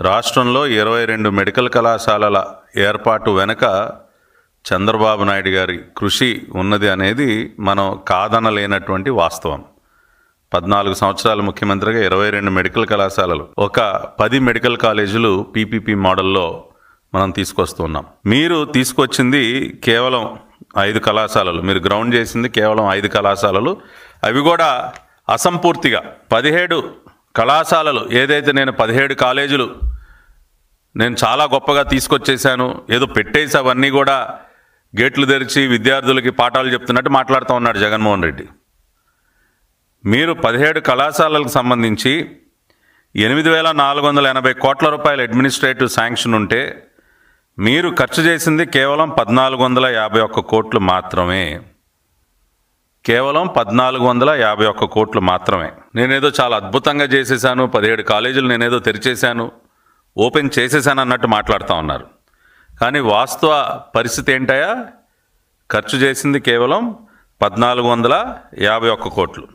రాష్ట్రంలో 22 మెడికల్ కళాశాలల ఏర్పాటు వెనుక చంద్రబాబు నాయుడు గారి కృషి ఉన్నది అనేది మనం కాదనలేనటువంటి వాస్తవం. 14 సంవత్సరాల ముఖ్యమంత్రిగా 22 మెడికల్ కళాశాలలు, ఒక 10 మెడికల్ కాలేజీలు పీపీపీ మోడల్లో మనం తీసుకొస్తున్నాం. మీరు తీసుకొచ్చింది కేవలం 5 కళాశాలలు, మీరు గ్రౌండ్ చేసింది కేవలం 5 కళాశాలలు. అవి కూడా అసంపూర్తిగా 17 కళాశాలలు, ఏదైతే నేను 17 కాలేజీలు నేను చాలా గొప్పగా తీసుకొచ్చేసాను, ఏదో పెట్టేసి అవన్నీ కూడా గేట్లు తెరిచి విద్యార్థులకి పాఠాలు చెప్తున్నట్టు మాట్లాడుతూ ఉన్నాడు జగన్మోహన్ రెడ్డి. మీరు 17 కళాశాలలకు సంబంధించి 8,480 కోట్ల రూపాయల అడ్మినిస్ట్రేటివ్ శాంక్షన్ ఉంటే మీరు ఖర్చు చేసింది కేవలం 1,451 కోట్లు మాత్రమే. కేవలం 1,451 కోట్లు మాత్రమే. నేనేదో చాలా అద్భుతంగా చేసేసాను, 17 కాలేజీలు నేనేదో తెరిచేశాను, ఓపెన్ చేసేసాను అన్నట్టు మాట్లాడుతూ ఉన్నారు. కానీ వాస్తవ పరిస్థితి ఏంటయా? ఖర్చు చేసింది కేవలం 1,451 కోట్లు.